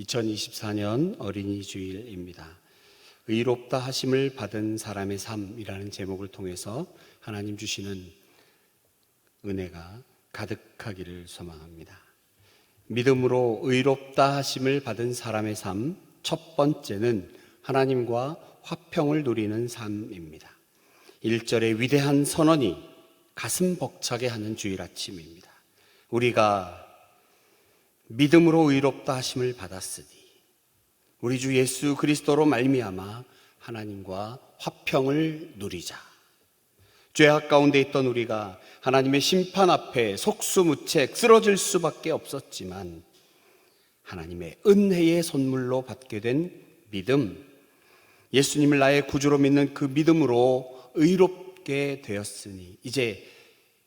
2024년 어린이 주일입니다. 의롭다 하심을 받은 사람의 삶이라는 제목을 통해서 하나님 주시는 은혜가 가득하기를 소망합니다. 믿음으로 의롭다 하심을 받은 사람의 삶, 첫 번째는 하나님과 화평을 누리는 삶입니다. 1절의 위대한 선언이 가슴 벅차게 하는 주일 아침입니다. 우리가 믿음으로 의롭다 하심을 받았으니 우리 주 예수 그리스도로 말미암아 하나님과 화평을 누리자. 죄악 가운데 있던 우리가 하나님의 심판 앞에 속수무책 쓰러질 수밖에 없었지만 하나님의 은혜의 선물로 받게 된 믿음, 예수님을 나의 구주로 믿는 그 믿음으로 의롭게 되었으니 이제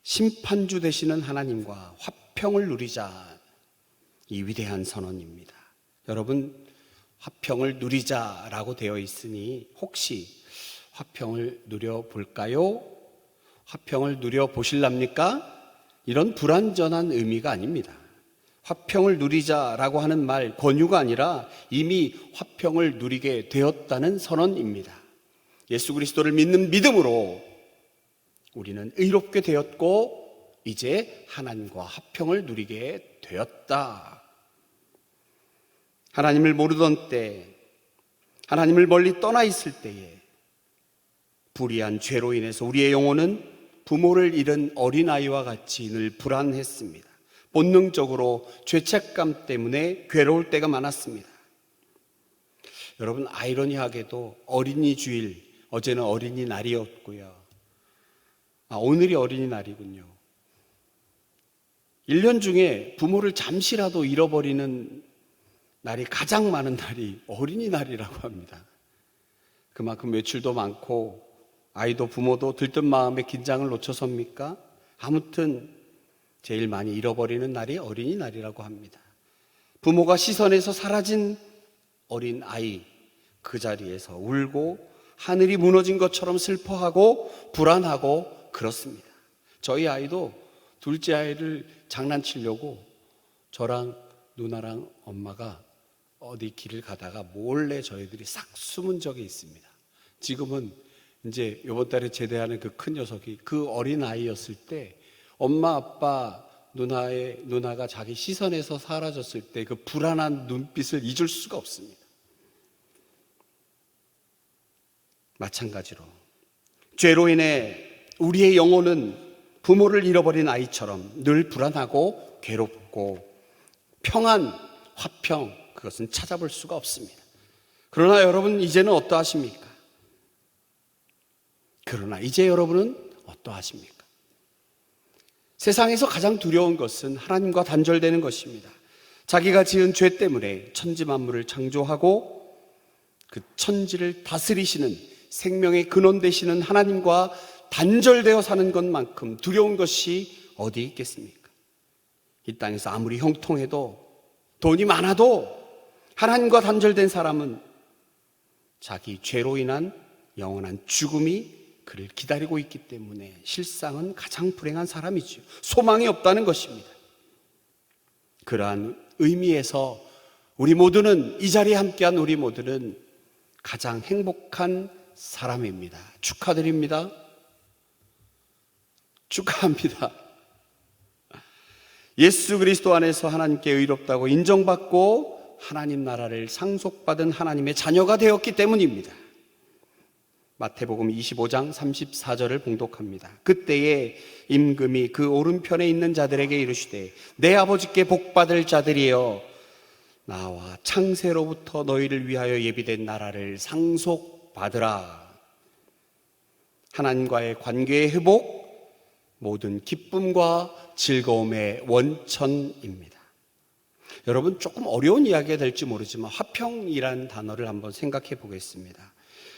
심판주 되시는 하나님과 화평을 누리자. 이 위대한 선언입니다. 여러분, 화평을 누리자라고 되어 있으니 혹시 화평을 누려볼까요? 화평을 누려보실랍니까? 이런 불완전한 의미가 아닙니다. 화평을 누리자라고 하는 말, 권유가 아니라 이미 화평을 누리게 되었다는 선언입니다. 예수 그리스도를 믿는 믿음으로 우리는 의롭게 되었고 이제 하나님과 화평을 누리게 되었다. 하나님을 모르던 때, 하나님을 멀리 떠나 있을 때에 불의한 죄로 인해서 우리의 영혼은 부모를 잃은 어린아이와 같이 늘 불안했습니다. 본능적으로 죄책감 때문에 괴로울 때가 많았습니다. 여러분, 아이러니하게도 어린이 주일, 어제는 어린이날이었고요. 오늘이 어린이날이군요. 1년 중에 부모를 잠시라도 잃어버리는 날이 가장 많은 날이 어린이날이라고 합니다. 그만큼 외출도 많고 아이도 부모도 들뜬 마음에 긴장을 놓쳐서입니까? 아무튼 제일 많이 잃어버리는 날이 어린이날이라고 합니다. 부모가 시선에서 사라진 어린 아이, 그 자리에서 울고 하늘이 무너진 것처럼 슬퍼하고 불안하고 그렇습니다. 저희 아이도 둘째 아이를 장난치려고 저랑 누나랑 엄마가 어디 길을 가다가 몰래 저희들이 싹 숨은 적이 있습니다. 지금은 이제 이번 달에 제대하는 그 큰 녀석이 그 어린 아이였을 때 엄마, 아빠, 누나가 자기 시선에서 사라졌을 때 그 불안한 눈빛을 잊을 수가 없습니다. 마찬가지로 죄로 인해 우리의 영혼은 부모를 잃어버린 아이처럼 늘 불안하고 괴롭고 평안, 화평, 그것은 찾아볼 수가 없습니다. 그러나 여러분, 이제는 어떠하십니까? 그러나 이제 여러분은 어떠하십니까? 세상에서 가장 두려운 것은 하나님과 단절되는 것입니다. 자기가 지은 죄 때문에 천지 만물을 창조하고 그 천지를 다스리시는 생명의 근원 되시는 하나님과 단절되어 사는 것만큼 두려운 것이 어디 있겠습니까? 이 땅에서 아무리 형통해도 돈이 많아도 하나님과 단절된 사람은 자기 죄로 인한 영원한 죽음이 그를 기다리고 있기 때문에 실상은 가장 불행한 사람이죠. 소망이 없다는 것입니다. 그러한 의미에서 우리 모두는, 이 자리에 함께한 우리 모두는 가장 행복한 사람입니다. 축하드립니다. 축하합니다. 예수 그리스도 안에서 하나님께 의롭다고 인정받고 하나님 나라를 상속받은 하나님의 자녀가 되었기 때문입니다. 마태복음 25장 34절을 봉독합니다. 그때에 임금이 그 오른편에 있는 자들에게 이르시되 내 아버지께 복받을 자들이여 나와 창세로부터 너희를 위하여 예비된 나라를 상속받으라. 하나님과의 관계의 회복, 모든 기쁨과 즐거움의 원천입니다. 여러분, 조금 어려운 이야기가 될지 모르지만 화평이라는 단어를 한번 생각해 보겠습니다.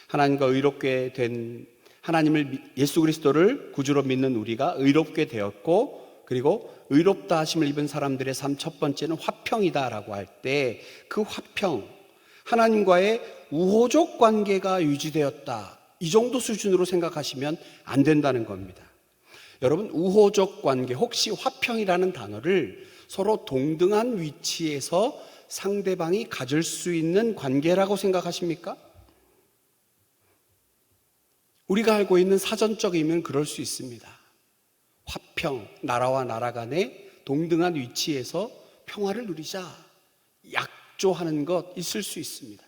하나님과 의롭게 된 하나님을, 예수 그리스도를 구주로 믿는 우리가 의롭게 되었고, 그리고 의롭다 하심을 입은 사람들의 삶 첫 번째는 화평이다라고 할 때 그 화평, 하나님과의 우호적 관계가 유지되었다, 이 정도 수준으로 생각하시면 안 된다는 겁니다. 여러분, 우호적 관계, 혹시 화평이라는 단어를 서로 동등한 위치에서 상대방이 가질 수 있는 관계라고 생각하십니까? 우리가 알고 있는 사전적 의미는 그럴 수 있습니다. 화평, 나라와 나라 간의 동등한 위치에서 평화를 누리자, 약조하는 것 있을 수 있습니다.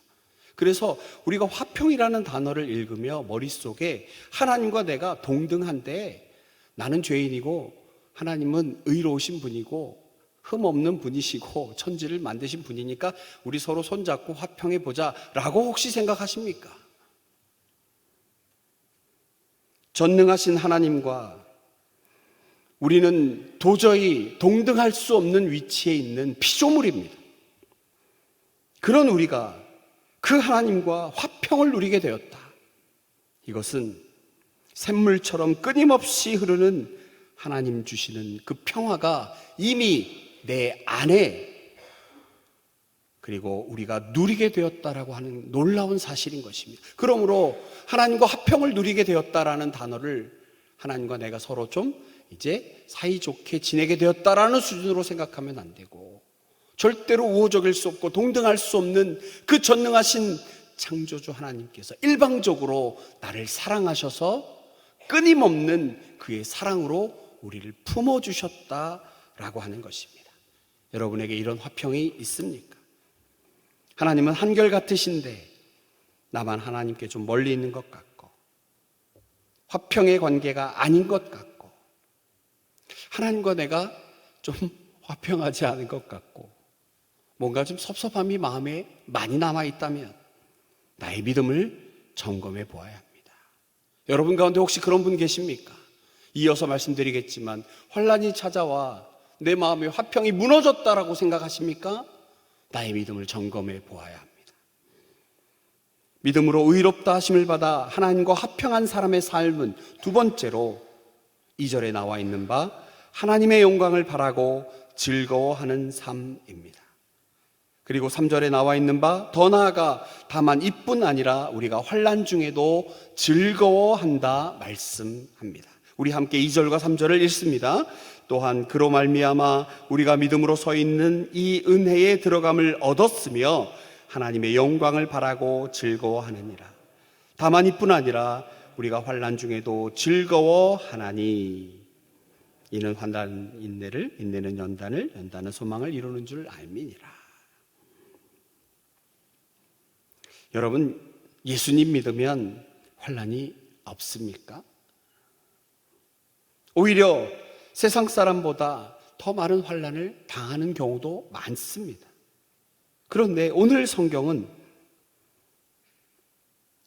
그래서 우리가 화평이라는 단어를 읽으며 머릿속에 하나님과 내가 동등한데 나는 죄인이고 하나님은 의로우신 분이고 흠없는 분이시고 천지를 만드신 분이니까 우리 서로 손잡고 화평해 보자 라고 혹시 생각하십니까? 전능하신 하나님과 우리는 도저히 동등할 수 없는 위치에 있는 피조물입니다. 그런 우리가 그 하나님과 화평을 누리게 되었다. 이것은 샘물처럼 끊임없이 흐르는 하나님 주시는 그 평화가 이미 내 안에 그리고 우리가 누리게 되었다라고 하는 놀라운 사실인 것입니다. 그러므로 하나님과 화평을 누리게 되었다라는 단어를 하나님과 내가 서로 좀 이제 사이좋게 지내게 되었다라는 수준으로 생각하면 안 되고, 절대로 우호적일 수 없고 동등할 수 없는 그 전능하신 창조주 하나님께서 일방적으로 나를 사랑하셔서 끊임없는 그의 사랑으로 우리를 품어주셨다라고 하는 것입니다. 여러분에게 이런 화평이 있습니까? 하나님은 한결같으신데 나만 하나님께 좀 멀리 있는 것 같고 화평의 관계가 아닌 것 같고 하나님과 내가 좀 화평하지 않은 것 같고 뭔가 좀 섭섭함이 마음에 많이 남아있다면 나의 믿음을 점검해 보아야 합니다. 여러분 가운데 혹시 그런 분 계십니까? 이어서 말씀드리겠지만 환난이 찾아와 내 마음의 화평이 무너졌다라고 생각하십니까? 나의 믿음을 점검해 보아야 합니다. 믿음으로 의롭다 하심을 받아 하나님과 화평한 사람의 삶은 두 번째로 2절에 나와 있는 바 하나님의 영광을 바라고 즐거워하는 삶입니다. 그리고 3절에 나와 있는 바 더 나아가 다만 이뿐 아니라 우리가 환난 중에도 즐거워한다 말씀합니다. 우리 함께 2절과 3절을 읽습니다. 또한 그로 말미암아 우리가 믿음으로 서 있는 이 은혜에 들어감을 얻었으며 하나님의 영광을 바라고 즐거워하느니라. 다만 이뿐 아니라 우리가 환난 중에도 즐거워하나니 이는 환난 인내를, 인내는 연단을, 연단은 소망을 이루는 줄 알미니라. 여러분, 예수님 믿으면 환난이 없습니까? 오히려 세상 사람보다 더 많은 환난을 당하는 경우도 많습니다. 그런데 오늘 성경은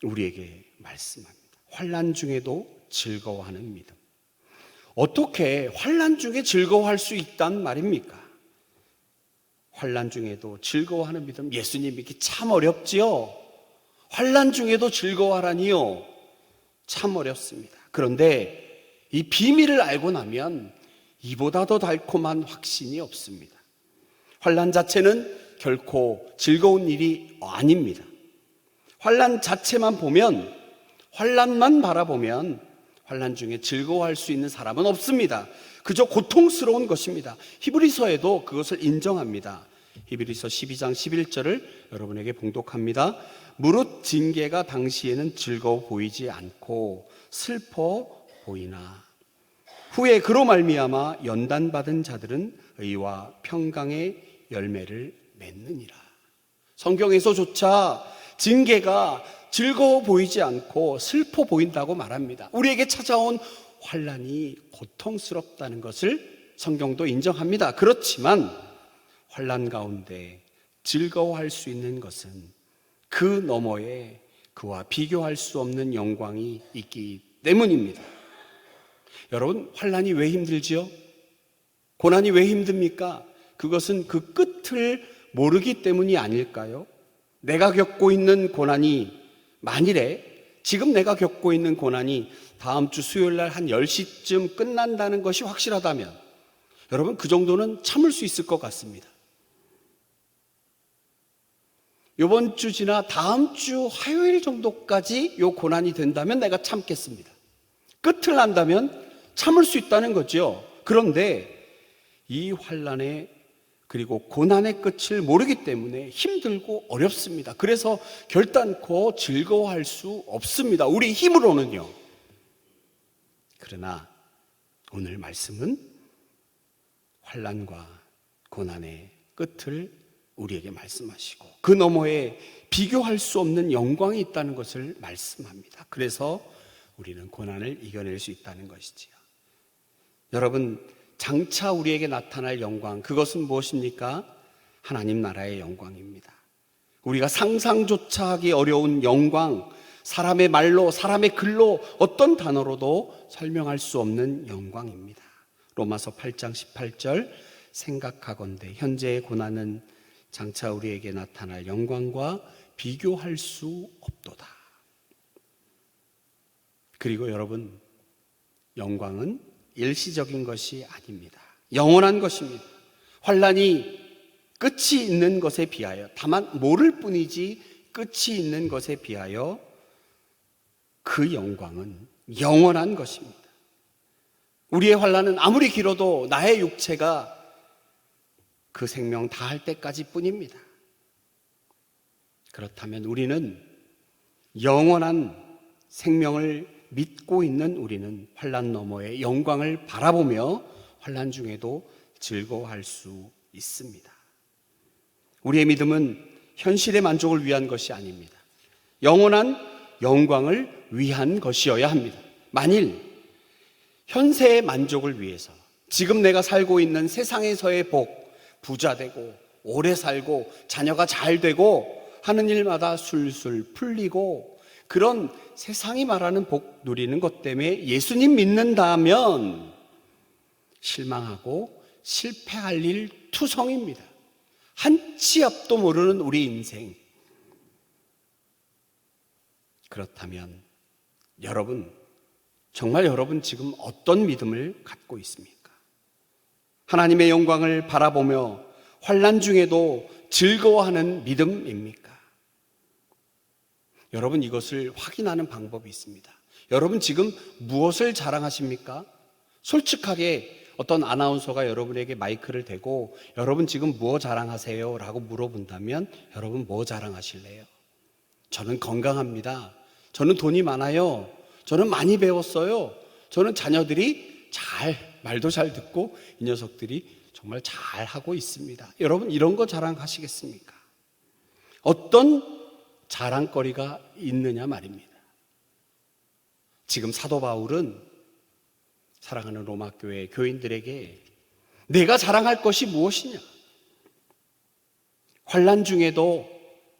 우리에게 말씀합니다. 환난 중에도 즐거워하는 믿음. 어떻게 환난 중에 즐거워할 수 있단 말입니까? 환난 중에도 즐거워하는 믿음, 예수님 믿기 참 어렵지요. 환난 중에도 즐거워하라니요. 참 어렵습니다. 그런데 이 비밀을 알고 나면 이보다 더 달콤한 확신이 없습니다. 환난 자체는 결코 즐거운 일이 아닙니다. 환난 자체만 보면, 환난만 바라보면 환난 중에 즐거워할 수 있는 사람은 없습니다. 그저 고통스러운 것입니다. 히브리서에도 그것을 인정합니다. 히브리서 12장 11절을 여러분에게 봉독합니다. 무릇 징계가 당시에는 즐거워 보이지 않고 슬퍼 보이나 후에 그로 말미암아 연단받은 자들은 의와 평강의 열매를 맺느니라. 성경에서조차 징계가 즐거워 보이지 않고 슬퍼 보인다고 말합니다. 우리에게 찾아온 환난이 고통스럽다는 것을 성경도 인정합니다. 그렇지만 환난 가운데 즐거워할 수 있는 것은 그 너머에 그와 비교할 수 없는 영광이 있기 때문입니다. 여러분, 환난이 왜 힘들지요? 고난이 왜 힘듭니까? 그것은 그 끝을 모르기 때문이 아닐까요? 내가 겪고 있는 고난이, 만일에 지금 내가 겪고 있는 고난이 다음 주 수요일 날 한 10시쯤 끝난다는 것이 확실하다면 여러분, 그 정도는 참을 수 있을 것 같습니다. 이번 주 지나 다음 주 화요일 정도까지 이 고난이 된다면 내가 참겠습니다. 끝을 난다면 참을 수 있다는 거죠. 그런데 이 환난의 그리고 고난의 끝을 모르기 때문에 힘들고 어렵습니다. 그래서 결단코 즐거워할 수 없습니다. 우리 힘으로는요. 그러나 오늘 말씀은 환난과 고난의 끝을 우리에게 말씀하시고 그 너머에 비교할 수 없는 영광이 있다는 것을 말씀합니다. 그래서 우리는 고난을 이겨낼 수 있다는 것이지요. 여러분, 장차 우리에게 나타날 영광, 그것은 무엇입니까? 하나님 나라의 영광입니다. 우리가 상상조차 하기 어려운 영광, 사람의 말로, 사람의 글로, 어떤 단어로도 설명할 수 없는 영광입니다. 로마서 8장 18절, 생각하건대 현재의 고난은 장차 우리에게 나타날 영광과 비교할 수 없도다. 그리고 여러분, 영광은 일시적인 것이 아닙니다. 영원한 것입니다. 환난이 끝이 있는 것에 비하여, 다만 모를 뿐이지 끝이 있는 것에 비하여 그 영광은 영원한 것입니다. 우리의 환난은 아무리 길어도 나의 육체가 그 생명 다할 때까지 뿐입니다. 그렇다면 우리는 영원한 생명을 믿고 있는 우리는 환난 너머의 영광을 바라보며 환난 중에도 즐거워할 수 있습니다. 우리의 믿음은 현실의 만족을 위한 것이 아닙니다. 영원한 영광을 위한 것이어야 합니다. 만일 현세의 만족을 위해서 지금 내가 살고 있는 세상에서의 복, 부자 되고 오래 살고 자녀가 잘 되고 하는 일마다 술술 풀리고 그런 세상이 말하는 복 누리는 것 때문에 예수님 믿는다면 실망하고 실패할 일 투성입니다. 한 치 앞도 모르는 우리 인생. 그렇다면 여러분, 정말 여러분 지금 어떤 믿음을 갖고 있습니까? 하나님의 영광을 바라보며 환난 중에도 즐거워하는 믿음입니까? 여러분, 이것을 확인하는 방법이 있습니다. 여러분 지금 무엇을 자랑하십니까? 솔직하게 어떤 아나운서가 여러분에게 마이크를 대고 여러분 지금 무엇 자랑하세요? 라고 물어본다면 여러분 뭐 자랑하실래요? 저는 건강합니다. 저는 돈이 많아요. 저는 많이 배웠어요. 저는 자녀들이 말도 잘 듣고 이 녀석들이 정말 잘 하고 있습니다. 여러분 이런 거 자랑하시겠습니까? 어떤 자랑거리가 있느냐 말입니다. 지금 사도 바울은 사랑하는 로마 교회 교인들에게 내가 자랑할 것이 무엇이냐? 환난 중에도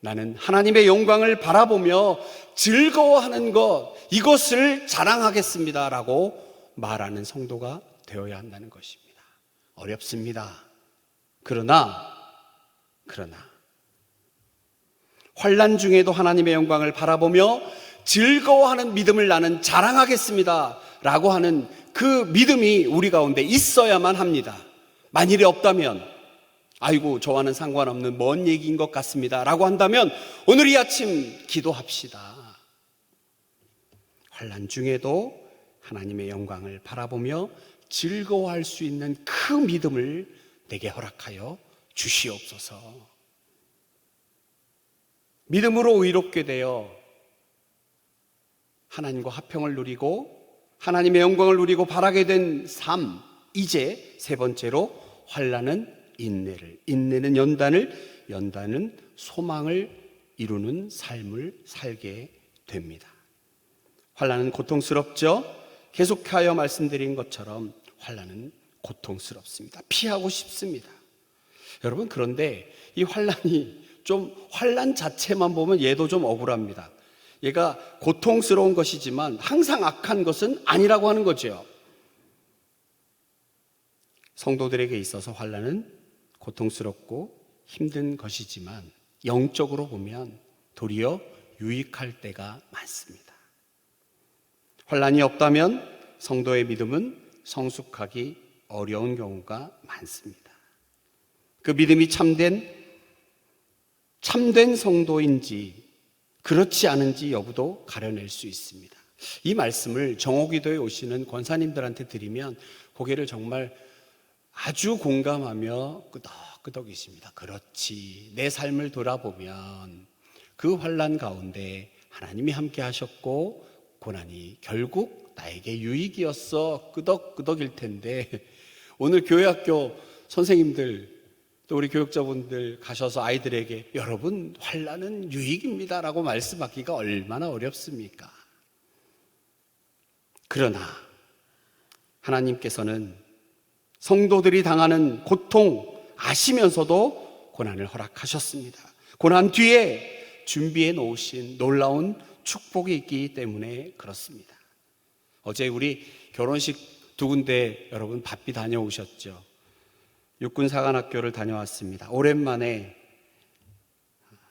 나는 하나님의 영광을 바라보며 즐거워하는 것, 이것을 자랑하겠습니다 라고 말하는 성도가 되어야 한다는 것입니다. 어렵습니다. 그러나 환난 중에도 하나님의 영광을 바라보며 즐거워하는 믿음을 나는 자랑하겠습니다 라고 하는 그 믿음이 우리 가운데 있어야만 합니다. 만일에 없다면 아이고 저와는 상관없는 먼 얘기인 것 같습니다 라고 한다면 오늘 이 아침 기도합시다. 환난 중에도 하나님의 영광을 바라보며 즐거워할 수 있는 그 믿음을 내게 허락하여 주시옵소서. 믿음으로 의롭게 되어 하나님과 화평을 누리고 하나님의 영광을 누리고 바라게 된 삶, 이제 세 번째로 환난은 인내는 연단은 소망을 이루는 삶을 살게 됩니다. 환난은 고통스럽죠? 계속하여 말씀드린 것처럼 환난은 고통스럽습니다. 피하고 싶습니다. 여러분, 그런데 이 환난이 환난 자체만 보면 얘도 좀 억울합니다. 얘가 고통스러운 것이지만 항상 악한 것은 아니라고 하는 거죠. 성도들에게 있어서 환난은 고통스럽고 힘든 것이지만 영적으로 보면 도리어 유익할 때가 많습니다. 환난이 없다면 성도의 믿음은 성숙하기 어려운 경우가 많습니다. 그 믿음이 참된 성도인지 그렇지 않은지 여부도 가려낼 수 있습니다. 이 말씀을 정오기도에 오시는 권사님들한테 드리면 고개를 정말 아주 공감하며 끄덕 끄덕이십니다. 그렇지. 내 삶을 돌아보면 그 환난 가운데 하나님이 함께 하셨고 고난이 결국 나에게 유익이었어. 끄덕끄덕일 텐데 오늘 교회학교 선생님들 또 우리 교육자분들 가셔서 아이들에게 여러분 환난은 유익입니다 라고 말씀하기가 얼마나 어렵습니까? 그러나 하나님께서는 성도들이 당하는 고통 아시면서도 고난을 허락하셨습니다. 고난 뒤에 준비해 놓으신 놀라운 축복이 있기 때문에 그렇습니다. 어제 우리 결혼식 2군데 여러분 바삐 다녀오셨죠? 육군사관학교를 다녀왔습니다. 오랜만에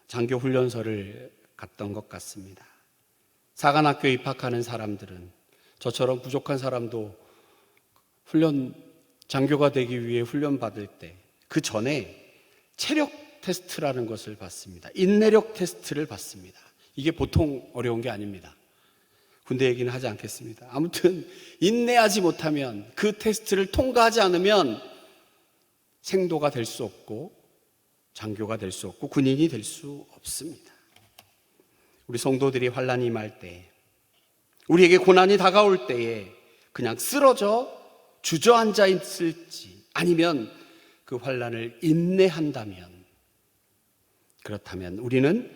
장교 훈련소를 갔던 것 같습니다. 사관학교에 입학하는 사람들은 저처럼 부족한 사람도 장교가 되기 위해 훈련 받을 때 그 전에 체력 테스트라는 것을 받습니다. 인내력 테스트를 받습니다. 이게 보통 어려운 게 아닙니다. 군대 얘기는 하지 않겠습니다. 아무튼 인내하지 못하면 그 테스트를 통과하지 않으면 생도가 될 수 없고 장교가 될 수 없고 군인이 될 수 없습니다. 우리 성도들이 환난이 임할 때, 우리에게 고난이 다가올 때에 그냥 쓰러져 주저앉아 있을지 아니면 그 환난을 인내한다면, 그렇다면 우리는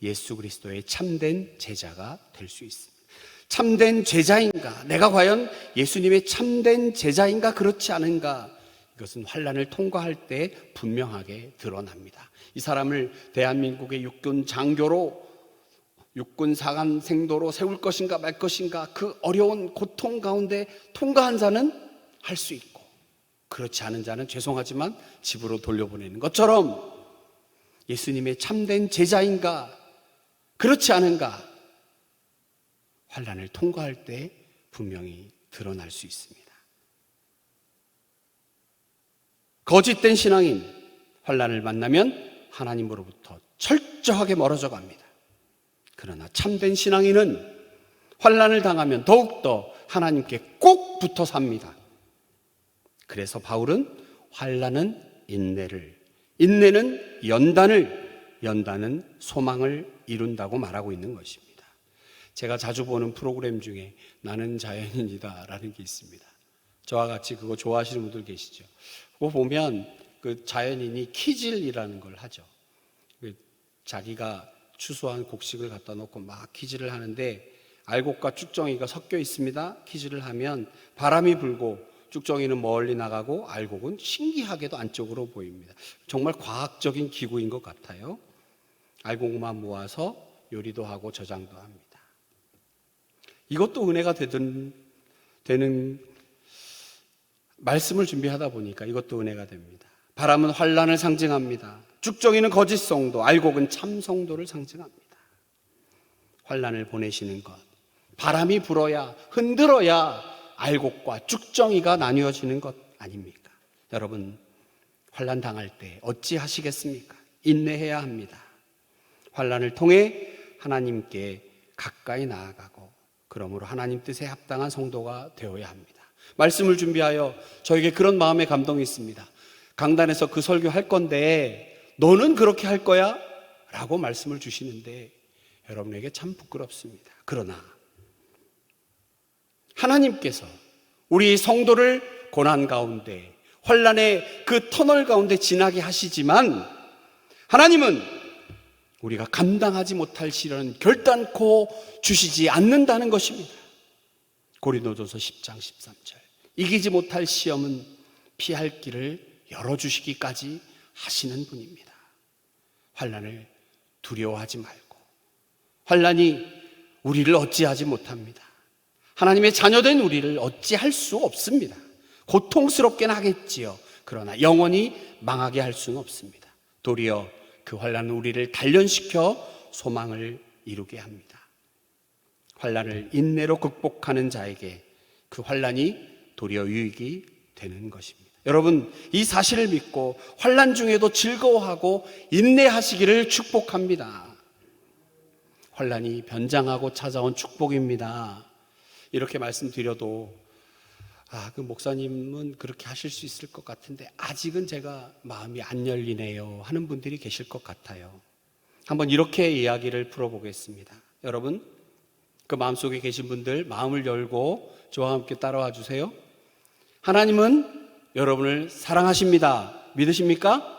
예수 그리스도의 참된 제자가 될 수 있습니다. 참된 제자인가? 내가 과연 예수님의 참된 제자인가? 그렇지 않은가? 이것은 환난을 통과할 때 분명하게 드러납니다. 이 사람을 대한민국의 육군 장교로, 육군 사관 생도로 세울 것인가 말 것인가, 그 어려운 고통 가운데 통과한 자는 할 수 있고, 그렇지 않은 자는 죄송하지만 집으로 돌려보내는 것처럼 예수님의 참된 제자인가 그렇지 않은가, 환난을 통과할 때 분명히 드러날 수 있습니다. 거짓된 신앙인, 환난을 만나면 하나님으로부터 철저하게 멀어져 갑니다. 그러나 참된 신앙인은 환난을 당하면 더욱더 하나님께 꼭 붙어 삽니다. 그래서 바울은 환난은 인내를, 인내는 연단은 소망을 이룬다고 말하고 있는 것입니다. 제가 자주 보는 프로그램 중에 나는 자연인이다 라는 게 있습니다. 저와 같이 그거 좋아하시는 분들 계시죠? 그거 보면 그 자연인이 키질이라는 걸 하죠. 자기가 추수한 곡식을 갖다 놓고 막 키질을 하는데 알곡과 쭉정이가 섞여 있습니다. 키질을 하면 바람이 불고 쭉정이는 멀리 나가고 알곡은 신기하게도 안쪽으로 보입니다. 정말 과학적인 기구인 것 같아요. 알곡만 모아서 요리도 하고 저장도 합니다. 이것도 은혜가 되는 말씀을 준비하다 보니까 이것도 은혜가 됩니다. 바람은 환난을 상징합니다. 쭉정이는 거짓 성도, 알곡은 참 성도를 상징합니다. 환난을 보내시는 것, 바람이 불어야, 흔들어야 알곡과 쭉정이가 나뉘어지는 것 아닙니까? 여러분, 환난 당할 때 어찌 하시겠습니까? 인내해야 합니다. 환난을 통해 하나님께 가까이 나아가고, 그러므로 하나님 뜻에 합당한 성도가 되어야 합니다. 말씀을 준비하여 저에게 그런 마음의 감동이 있습니다. 강단에서 그 설교할 건데 너는 그렇게 할 거야? 라고 말씀을 주시는데 여러분에게 참 부끄럽습니다. 그러나 하나님께서 우리 성도를 고난 가운데, 환난의 그 터널 가운데 지나게 하시지만 하나님은 우리가 감당하지 못할 시련은 결단코 주시지 않는다는 것입니다. 고린도전서 10장 13절, 이기지 못할 시험은 피할 길을 열어주시기까지 하시는 분입니다. 환난을 두려워하지 말고, 환난이 우리를 어찌하지 못합니다. 하나님의 자녀된 우리를 어찌할 수 없습니다. 고통스럽게는 하겠지요. 그러나 영원히 망하게 할 수는 없습니다. 도리어 그 환난은 우리를 단련시켜 소망을 이루게 합니다. 환난을 인내로 극복하는 자에게 그 환난이 도리어 유익이 되는 것입니다. 여러분, 이 사실을 믿고 환난 중에도 즐거워하고 인내하시기를 축복합니다. 환난이 변장하고 찾아온 축복입니다. 이렇게 말씀드려도 그 목사님은 그렇게 하실 수 있을 것 같은데 아직은 제가 마음이 안 열리네요 하는 분들이 계실 것 같아요. 한번 이렇게 이야기를 풀어보겠습니다. 여러분, 그 마음속에 계신 분들 마음을 열고 저와 함께 따라와 주세요. 하나님은 여러분을 사랑하십니다. 믿으십니까?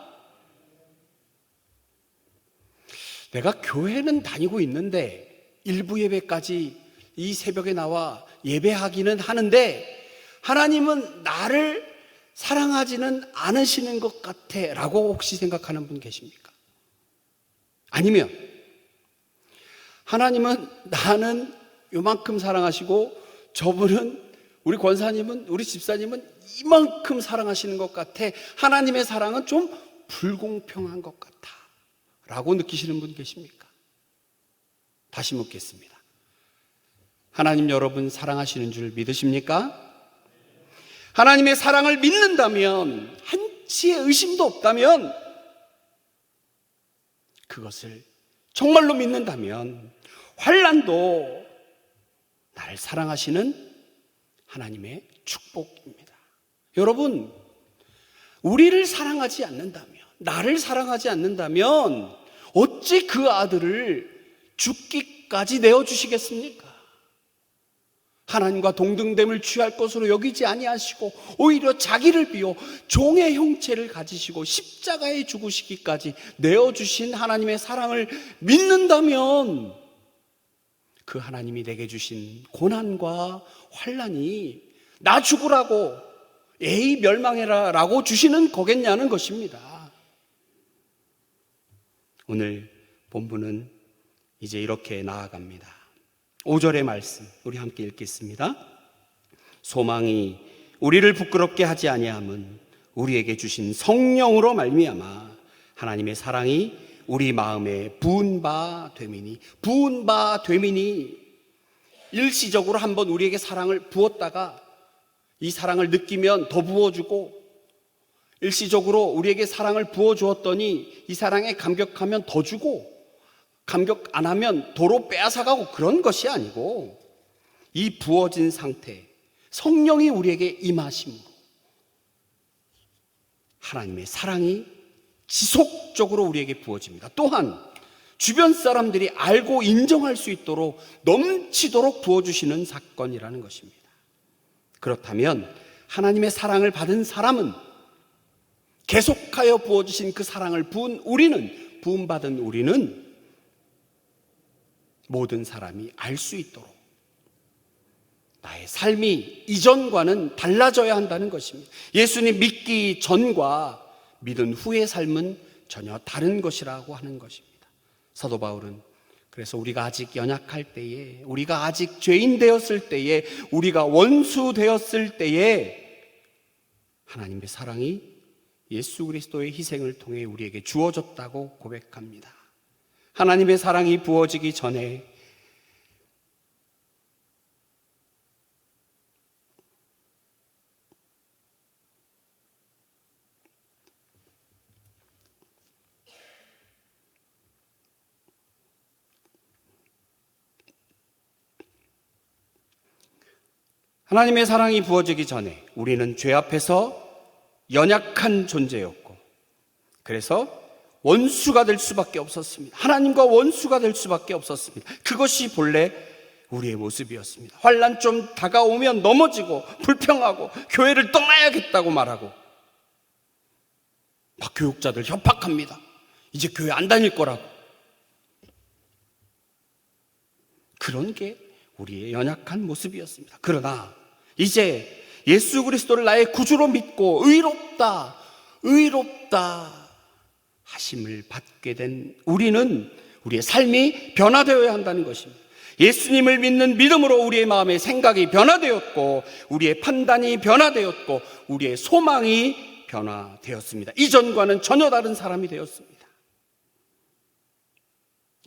내가 교회는 다니고 있는데 일부 예배까지 이 새벽에 나와 예배하기는 하는데 하나님은 나를 사랑하지는 않으시는 것 같아 라고 혹시 생각하는 분 계십니까? 아니면 하나님은 나는 요만큼 사랑하시고 저분은, 우리 권사님은, 우리 집사님은 이만큼 사랑하시는 것 같아, 하나님의 사랑은 좀 불공평한 것 같아 라고 느끼시는 분 계십니까? 다시 묻겠습니다. 하나님 여러분 사랑하시는 줄 믿으십니까? 하나님의 사랑을 믿는다면, 한치의 의심도 없다면, 그것을 정말로 믿는다면 환난도 나를 사랑하시는 하나님의 축복입니다. 여러분, 우리를 사랑하지 않는다면, 나를 사랑하지 않는다면 어찌 그 아들을 죽기까지 내어주시겠습니까? 하나님과 동등됨을 취할 것으로 여기지 아니하시고 오히려 자기를 비워 종의 형체를 가지시고 십자가에 죽으시기까지 내어주신 하나님의 사랑을 믿는다면 그 하나님이 내게 주신 고난과 환난이 나 죽으라고, 에이 멸망해라 라고 주시는 거겠냐는 것입니다. 오늘 본문은 이제 이렇게 나아갑니다. 5절의 말씀 우리 함께 읽겠습니다. 소망이 우리를 부끄럽게 하지 아니함은 우리에게 주신 성령으로 말미암아 하나님의 사랑이 우리 마음에 부은 바 되미니. 부은 바 되미니, 일시적으로 한번 우리에게 사랑을 부었다가 이 사랑을 느끼면 더 부어주고, 일시적으로 우리에게 사랑을 부어주었더니 이 사랑에 감격하면 더 주고, 감격 안 하면 도로 빼앗아가고, 그런 것이 아니고 이 부어진 상태, 성령이 우리에게 임하심으로 하나님의 사랑이 지속적으로 우리에게 부어집니다. 또한 주변 사람들이 알고 인정할 수 있도록 넘치도록 부어주시는 사건이라는 것입니다. 그렇다면 하나님의 사랑을 받은 사람은, 계속하여 부어주신 그 사랑을 부음받은 우리는 모든 사람이 알 수 있도록 나의 삶이 이전과는 달라져야 한다는 것입니다. 예수님 믿기 전과 믿은 후의 삶은 전혀 다른 것이라고 하는 것입니다. 사도 바울은 그래서 우리가 아직 연약할 때에, 우리가 아직 죄인 되었을 때에, 우리가 원수 되었을 때에 하나님의 사랑이 예수 그리스도의 희생을 통해 우리에게 주어졌다고 고백합니다. 하나님의 사랑이 부어지기 전에 하나님의 사랑이 부어지기 전에 우리는 죄 앞에서 연약한 존재였고, 그래서 원수가 될 수밖에 없었습니다. 하나님과 원수가 될 수밖에 없었습니다. 그것이 본래 우리의 모습이었습니다. 환난 좀 다가오면 넘어지고 불평하고 교회를 떠나야겠다고 말하고, 막 교육자들 협박합니다. 이제 교회 안 다닐 거라고. 그런 게 우리의 연약한 모습이었습니다. 그러나 이제 예수 그리스도를 나의 구주로 믿고 의롭다 하심을 받게 된 우리는, 우리의 삶이 변화되어야 한다는 것입니다. 예수님을 믿는 믿음으로 우리의 마음의 생각이 변화되었고, 우리의 판단이 변화되었고, 우리의 소망이 변화되었습니다. 이전과는 전혀 다른 사람이 되었습니다.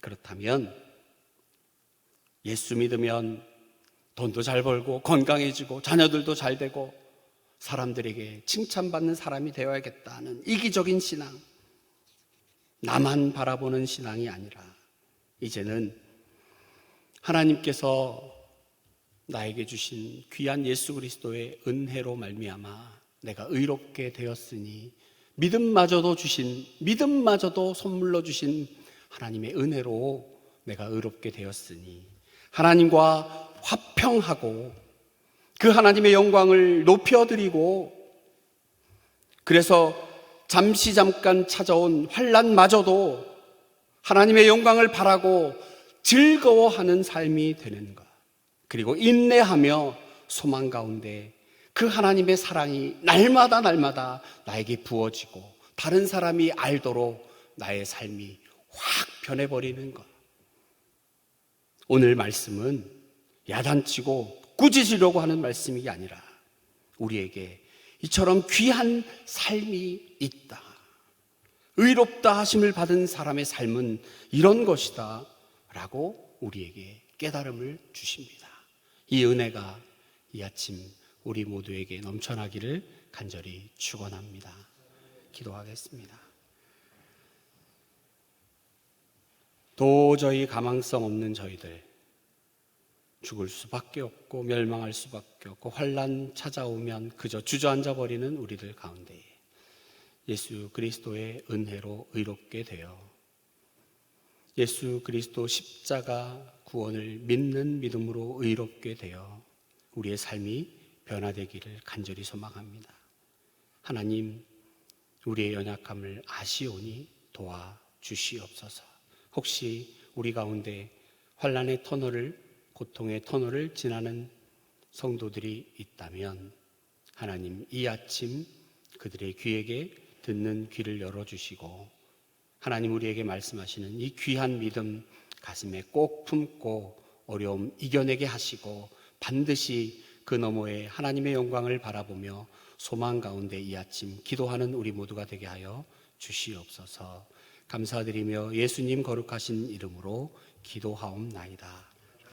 그렇다면 예수 믿으면 돈도 잘 벌고 건강해지고 자녀들도 잘 되고 사람들에게 칭찬받는 사람이 되어야겠다는 이기적인 신앙, 나만 바라보는 신앙이 아니라 이제는 하나님께서 나에게 주신 귀한 예수 그리스도의 은혜로 말미암아 내가 의롭게 되었으니 믿음마저도 선물로 주신 하나님의 은혜로 내가 의롭게 되었으니 하나님과 화평하고 그 하나님의 영광을 높여드리고, 그래서 잠깐 찾아온 환난마저도 하나님의 영광을 바라고 즐거워하는 삶이 되는 것, 그리고 인내하며 소망 가운데 그 하나님의 사랑이 날마다 나에게 부어지고 다른 사람이 알도록 나의 삶이 확 변해버리는 것. 오늘 말씀은 야단치고 꾸짖으려고 하는 말씀이 아니라 우리에게 이처럼 귀한 삶이 있다, 의롭다 하심을 받은 사람의 삶은 이런 것이다 라고 우리에게 깨달음을 주십니다. 이 은혜가 이 아침 우리 모두에게 넘쳐나기를 간절히 축원합니다. 기도하겠습니다. 도저히 가망성 없는 저희들, 죽을 수밖에 없고 멸망할 수밖에 없고 환난 찾아오면 그저 주저앉아 버리는 우리들 가운데 예수 그리스도의 은혜로 의롭게 되어 예수 그리스도 십자가 구원을 믿는 믿음으로 의롭게 되어 우리의 삶이 변화되기를 간절히 소망합니다. 하나님, 우리의 연약함을 아시오니 도와주시옵소서. 혹시 우리 가운데 환난의 터널을, 고통의 터널을 지나는 성도들이 있다면 하나님, 이 아침 그들의 귀에게 듣는 귀를 열어주시고 하나님 우리에게 말씀하시는 이 귀한 믿음 가슴에 꼭 품고 어려움 이겨내게 하시고 반드시 그 너머에 하나님의 영광을 바라보며 소망 가운데 이 아침 기도하는 우리 모두가 되게 하여 주시옵소서. 감사드리며 예수님 거룩하신 이름으로 기도하옵나이다.